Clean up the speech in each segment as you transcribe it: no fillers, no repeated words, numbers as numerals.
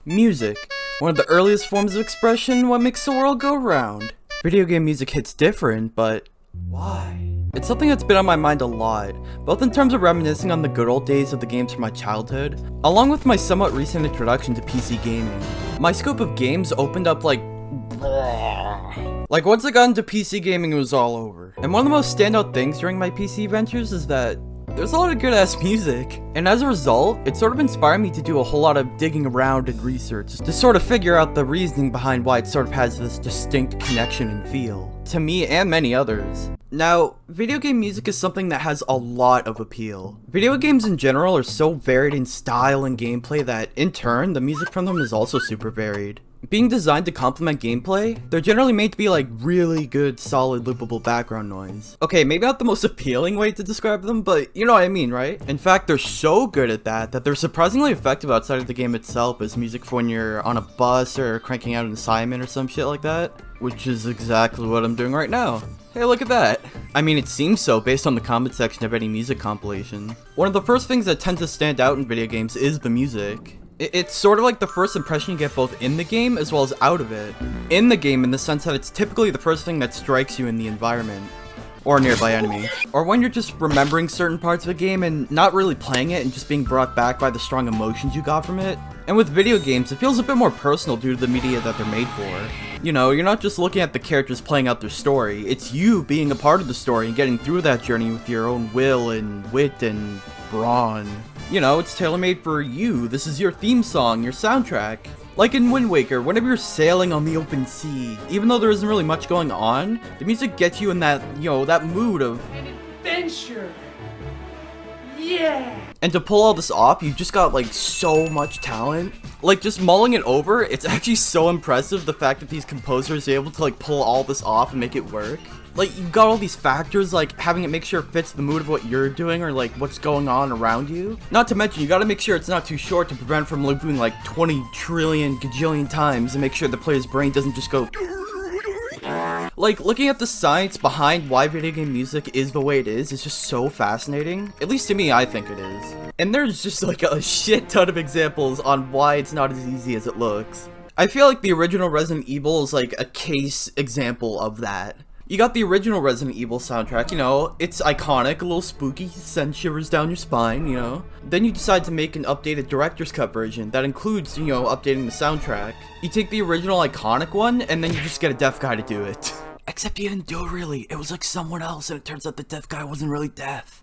Music, one of the earliest forms of expression, what makes the world go round. Video game music hits different, but why? It's something that's been on my mind a lot, both in terms of reminiscing on the good old days of the games from my childhood, along with my somewhat recent introduction to PC gaming. My scope of games opened up like once I got into PC gaming it was all over. And one of the most standout things during my PC ventures is that there's a lot of good ass music, and as a result, it sort of inspired me to do a whole lot of digging around and research to sort of figure out the reasoning behind why it sort of has this distinct connection and feel to me and many others. Now, video game music is something that has a lot of appeal. Video games in general are so varied in style and gameplay that, in turn, the music from them is also super varied. Being designed to complement gameplay, they're generally made to be like really good, solid, loopable background noise. Okay, maybe not the most appealing way to describe them, but you know what I mean, right? In fact, they're so good at that they're surprisingly effective outside of the game itself as music for when you're on a bus or cranking out an assignment or some shit like that. Which is exactly what I'm doing right now. Hey, look at that. I mean, it seems so based on the comment section of any music compilation. One of the first things that tends to stand out in video games is the music. It's sort of like the first impression you get both in the game as well as out of it. In the game in the sense that it's typically the first thing that strikes you in the environment. Or a nearby enemy. Or when you're just remembering certain parts of a game and not really playing it and just being brought back by the strong emotions you got from it. And with video games, it feels a bit more personal due to the media that they're made for. You know, you're not just looking at the characters playing out their story, it's you being a part of the story and getting through that journey with your own will and wit and brawn. You know, it's tailor-made for you. This is your theme song, your soundtrack. Like in Wind Waker, whenever you're sailing on the open sea, even though there isn't really much going on, the music gets you in that, you know, that mood of an adventure. Yeah. And to pull all this off, you've just got like so much talent. Like just mulling it over, it's actually so impressive the fact that these composers are able to like pull all this off and make it work. Like you've got all these factors, like having it make sure it fits the mood of what you're doing or like what's going on around you. Not to mention, you gotta make sure it's not too short to prevent from looping like 20 trillion gajillion times and make sure the player's brain doesn't just go. Like, looking at the science behind why video game music is the way it is just so fascinating. At least to me, I think it is. And there's just like a shit ton of examples on why it's not as easy as it looks. I feel like the original Resident Evil is like a case example of that. You got the original Resident Evil soundtrack, you know, it's iconic, a little spooky, send shivers down your spine, you know. Then you decide to make an updated director's cut version that includes, you know, updating the soundtrack. You take the original iconic one, and then you just get a deaf guy to do it. Except he didn't do it really, it was like someone else, and it turns out the deaf guy wasn't really deaf.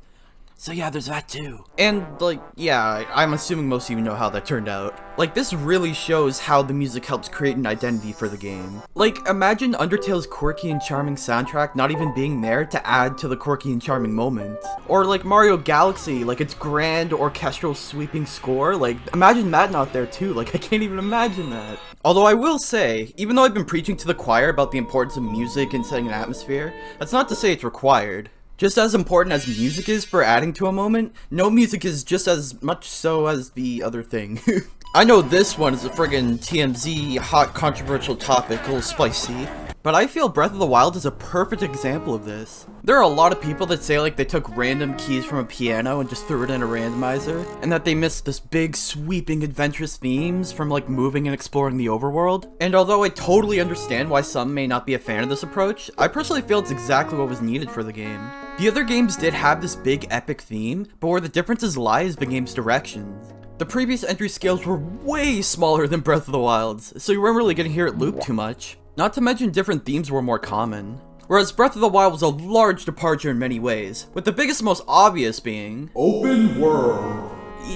So yeah, there's that too. And like, yeah, I'm assuming most of you know how that turned out. Like, this really shows how the music helps create an identity for the game. Like, imagine Undertale's quirky and charming soundtrack not even being there to add to the quirky and charming moment. Or like Mario Galaxy, like its grand orchestral sweeping score, like imagine that not there too, like I can't even imagine that. Although I will say, even though I've been preaching to the choir about the importance of music and setting an atmosphere, that's not to say it's required. Just as important as music is for adding to a moment, no music is just as much so as the other thing. I know this one is a friggin' TMZ, hot controversial topic, a little spicy, but I feel Breath of the Wild is a perfect example of this. There are a lot of people that say like they took random keys from a piano and just threw it in a randomizer, and that they missed this big sweeping adventurous themes from like moving and exploring the overworld. And although I totally understand why some may not be a fan of this approach, I personally feel it's exactly what was needed for the game. The other games did have this big epic theme, but where the differences lie is the game's directions. The previous entry scales were way smaller than Breath of the Wild's, so you weren't really gonna hear it loop too much. Not to mention different themes were more common. Whereas Breath of the Wild was a large departure in many ways, with the biggest most obvious being open world.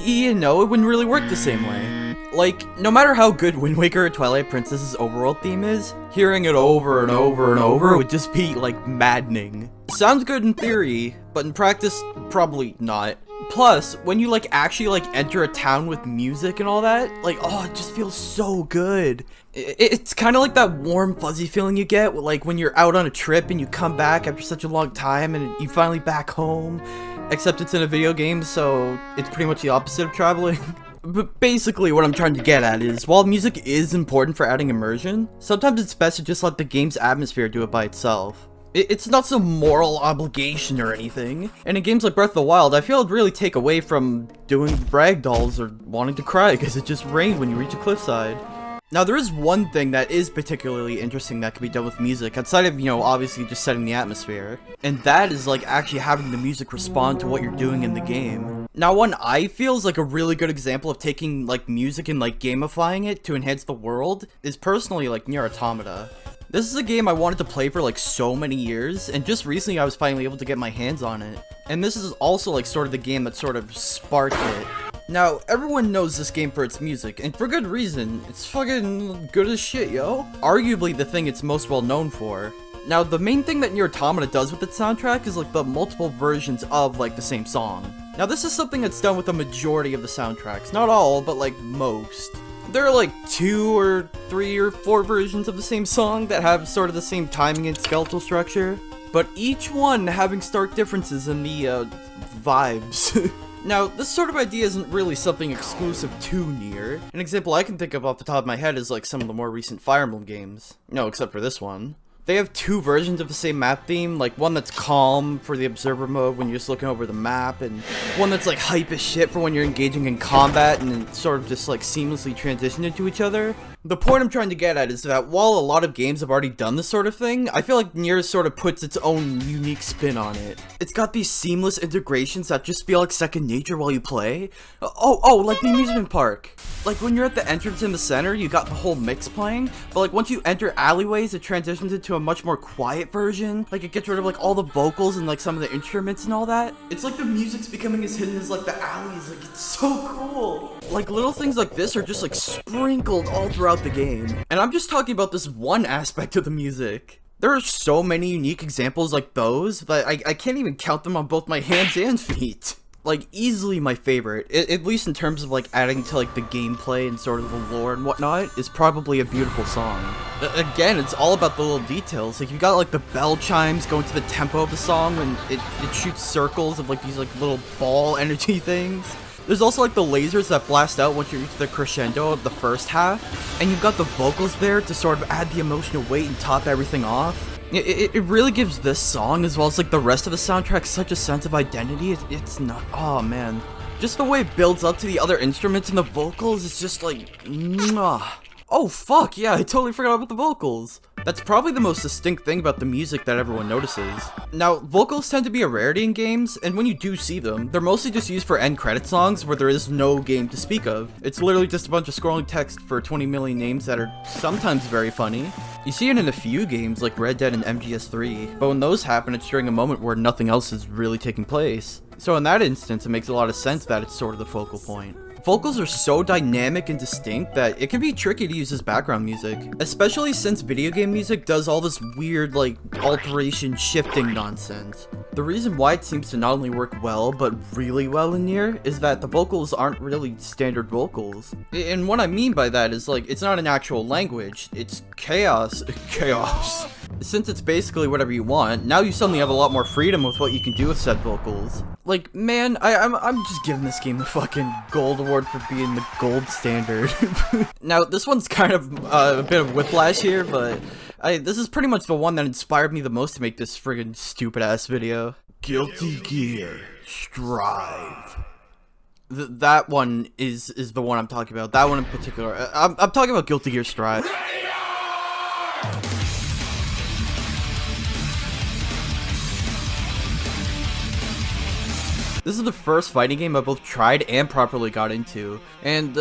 You know, it wouldn't really work the same way. Like, no matter how good Wind Waker or Twilight Princess's overworld theme is, hearing it over and over and over would just be, like, maddening. Sounds good in theory, but in practice, probably not. Plus, when you, like, actually, like, enter a town with music and all that, like, oh, it just feels so good. It's kind of like that warm, fuzzy feeling you get, like, when you're out on a trip and you come back after such a long time and you finally back home. Except it's in a video game, so it's pretty much the opposite of traveling. But basically what I'm trying to get at is, while music is important for adding immersion, sometimes it's best to just let the game's atmosphere do it by itself. It's not some moral obligation or anything. And in games like Breath of the Wild, I feel it'd really take away from doing ragdolls or wanting to cry because it just rained when you reach a cliffside. Now, there is one thing that is particularly interesting that can be done with music, outside of, obviously just setting the atmosphere. And that is, like, actually having the music respond to what you're doing in the game. Now, one I feel is, like, a really good example of taking, like, music and, like, gamifying it to enhance the world is personally, like, Nier Automata. This is a game I wanted to play for, like, so many years, and just recently I was finally able to get my hands on it. And this is also, like, sort of the game that sort of sparked it. Now, everyone knows this game for its music, and for good reason. It's fucking good as shit, yo. Arguably the thing it's most well known for. Now, the main thing that Nier Automata does with its soundtrack is like the multiple versions of like the same song. Now, this is something that's done with the majority of the soundtracks. Not all, but like most. There are like 2 or 3 or 4 versions of the same song that have sort of the same timing and skeletal structure, but each one having stark differences in the vibes. Now, this sort of idea isn't really something exclusive to Nier. An example I can think of off the top of my head is like some of the more recent Fire Emblem games. No, except for this one. They have 2 versions of the same map theme, like one that's calm for the observer mode when you're just looking over the map, and one that's like hype as shit for when you're engaging in combat and then sort of just like seamlessly transition into each other. The point I'm trying to get at is that while a lot of games have already done this sort of thing, I feel like Nier sort of puts its own unique spin on it. It's got these seamless integrations that just feel like second nature while you play. Oh, like the amusement park. Like when you're at the entrance in the center, you got the whole mix playing, but like once you enter alleyways, it transitions into a much more quiet version. Like it gets rid of like all the vocals and like some of the instruments and all that. It's like the music's becoming as hidden as like the alleys. Like it's so cool. Like little things like this are just like sprinkled all throughout the game. And I'm just talking about this one aspect of the music. There are so many unique examples like those that I can't even count them on both my hands and feet. Like, easily my favorite, at least in terms of like adding to like the gameplay and sort of the lore and whatnot, is probably A Beautiful Song. Again, it's all about the little details. Like you got like the bell chimes going to the tempo of the song and it shoots circles of like these like little ball energy things. There's also like the lasers that blast out once you reach the crescendo of the first half, and you've got the vocals there to sort of add the emotional weight and top everything off. It really gives this song, as well as like the rest of the soundtrack, such a sense of identity. It's not, oh man. Just the way it builds up to the other instruments and the vocals is just like, mwah. Oh fuck, yeah, I totally forgot about the vocals. That's probably the most distinct thing about the music that everyone notices. Now, vocals tend to be a rarity in games, and when you do see them, they're mostly just used for end credit songs where there is no game to speak of. It's literally just a bunch of scrolling text for 20 million names that are sometimes very funny. You see it in a few games like Red Dead and MGS3, but when those happen, it's during a moment where nothing else is really taking place. So in that instance, it makes a lot of sense that it's sort of the focal point. Vocals are so dynamic and distinct that it can be tricky to use as background music, especially since video game music does all this weird, like, alteration shifting nonsense. The reason why it seems to not only work well, but really well in Nier, is that the vocals aren't really standard vocals. And what I mean by that is, like, it's not an actual language, it's chaos. Chaos. Since it's basically whatever you want, now you suddenly have a lot more freedom with what you can do with said vocals. Like, man, I'm just giving this game the fucking gold award for being the gold standard. Now, this one's kind of a bit of whiplash here, but this is pretty much the one that inspired me the most to make this friggin' stupid-ass video. Guilty Gear Strive. That one is the one I'm talking about. That one in particular. I'm talking about Guilty Gear Strive. This is the first fighting game I both tried and properly got into, and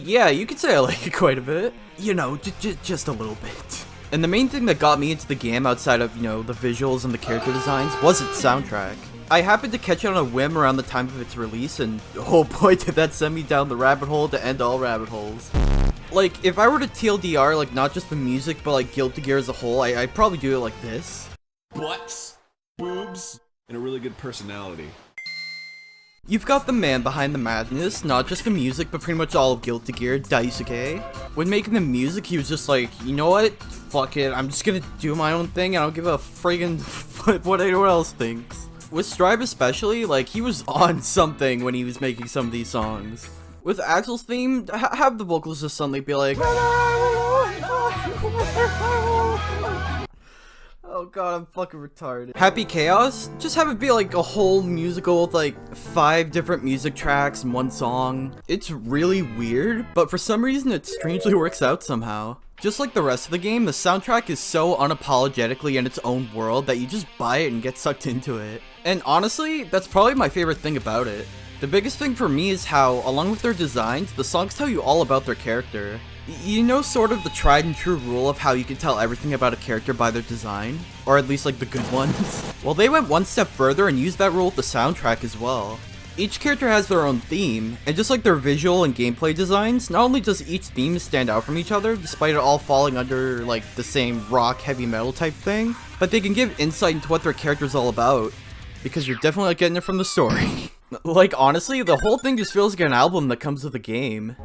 yeah, you could say I like it quite a bit. You know, just a little bit. And the main thing that got me into the game outside of, the visuals and the character designs was its soundtrack. I happened to catch it on a whim around the time of its release, and oh boy did that send me down the rabbit hole to end all rabbit holes. Like, if I were to TLDR, like, not just the music, but like Guilty Gear as a whole, I'd probably do it like this. Butts, boobs, and a really good personality. You've got the man behind the madness, not just the music, but pretty much all of Guilty Gear, Daisuke. When making the music, he was just like, you know what? Fuck it, I'm just gonna do my own thing, and I don't give a friggin' what anyone else thinks. With Strive especially, like, he was on something when he was making some of these songs. With Axel's theme, have the vocals just suddenly be like, Oh god, I'm fucking retarded. Happy Chaos? Just have it be like a whole musical with like 5 different music tracks and 1 song. It's really weird, but for some reason it strangely works out somehow. Just like the rest of the game, the soundtrack is so unapologetically in its own world that you just buy it and get sucked into it. And honestly, that's probably my favorite thing about it. The biggest thing for me is how, along with their designs, the songs tell you all about their character. You know sort of the tried and true rule of how you can tell everything about a character by their design? Or at least like the good ones? Well, they went one step further and used that rule with the soundtrack as well. Each character has their own theme, and just like their visual and gameplay designs, not only does each theme stand out from each other, despite it all falling under like the same rock heavy metal type thing, but they can give insight into what their character is all about, because you're definitely not getting it from the story. Like honestly, the whole thing just feels like an album that comes with a game.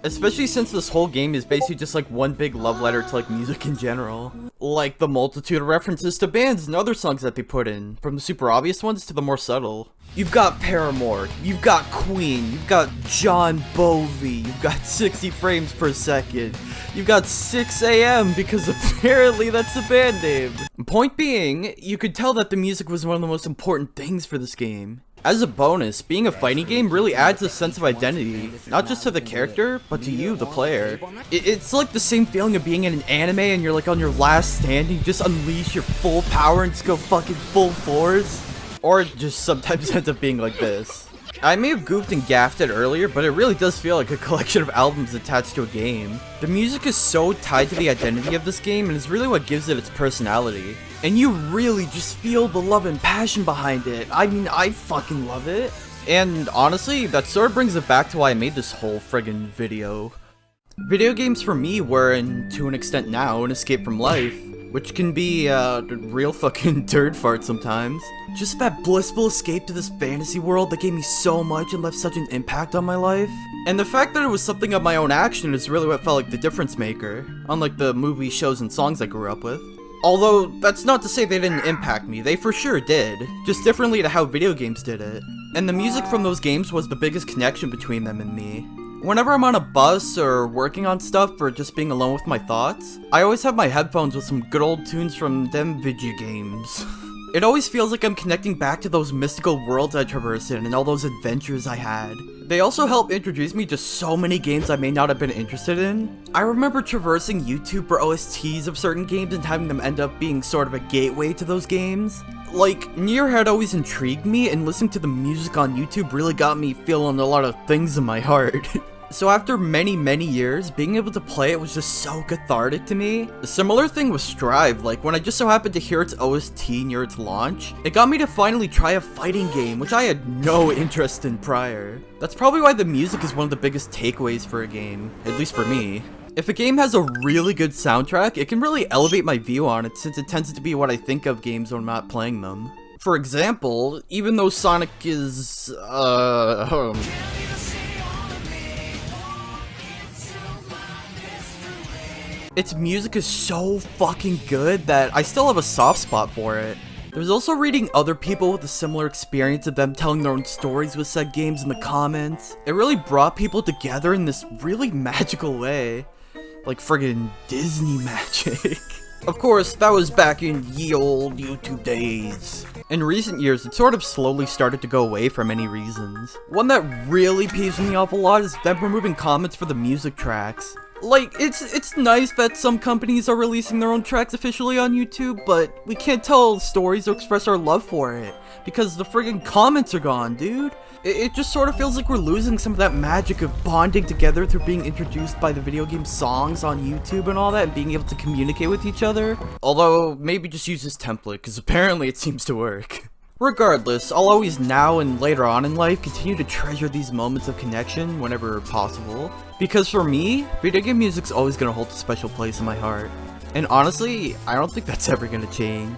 Especially since this whole game is basically just like one big love letter to like music in general. Like the multitude of references to bands and other songs that they put in, from the super obvious ones to the more subtle. You've got Paramore, you've got Queen, you've got John Bovey, you've got 60 frames per second, you've got 6 AM because apparently that's the band name. Point being, you could tell that the music was one of the most important things for this game. As a bonus, being a fighting game really adds a sense of identity, not just to the character, but to you, the player. It's like the same feeling of being in an anime and you're like on your last stand and you just unleash your full power and just go fucking full force. Or it just sometimes ends up being like this. I may have goofed and gaffed it earlier, but it really does feel like a collection of albums attached to a game. The music is so tied to the identity of this game and is really what gives it its personality. And you really just feel the love and passion behind it. I mean, I fucking love it. And honestly, that sort of brings it back to why I made this whole friggin' video. Video games for me were, and to an extent now, an escape from life. Which can be a real fucking turd fart sometimes. Just that blissful escape to this fantasy world that gave me so much and left such an impact on my life. And the fact that it was something of my own action is really what felt like the difference maker, unlike the movies, shows, and songs I grew up with. Although, that's not to say they didn't impact me, they for sure did, just differently to how video games did it. And the music from those games was the biggest connection between them and me. Whenever I'm on a bus or working on stuff or just being alone with my thoughts, I always have my headphones with some good old tunes from them video games. It always feels like I'm connecting back to those mystical worlds I traversed in and all those adventures I had. They also help introduce me to so many games I may not have been interested in. I remember traversing YouTube for OSTs of certain games and having them end up being sort of a gateway to those games. Like, Nier had always intrigued me, and listening to the music on YouTube really got me feeling a lot of things in my heart. So after many years, being able to play it was just so cathartic to me. A similar thing with Strive, like when I just so happened to hear its OST near its launch, it got me to finally try a fighting game, which I had no interest in prior. That's probably why the music is one of the biggest takeaways for a game, at least for me. If a game has a really good soundtrack, it can really elevate my view on it since it tends to be what I think of games when I'm not playing them. For example, even though Sonic is, its music is so fucking good that I still have a soft spot for it. There's also reading other people with a similar experience of them telling their own stories with said games in the comments. It really brought people together in this really magical way. Like friggin' Disney magic. Of course, that was back in ye old YouTube days. In recent years, it sort of slowly started to go away for many reasons. One that really peeves me off a lot is them removing comments for the music tracks. Like, it's nice that some companies are releasing their own tracks officially on YouTube, but we can't tell stories or express our love for it, because the friggin' comments are gone, dude. It just sort of feels like we're losing some of that magic of bonding together through being introduced by the video game songs on YouTube and all that, and being able to communicate with each other. Although, maybe just use this template, because apparently it seems to work. Regardless, I'll always now and later on in life continue to treasure these moments of connection whenever possible. Because for me, video game music's always gonna hold a special place in my heart. And honestly, I don't think that's ever gonna change.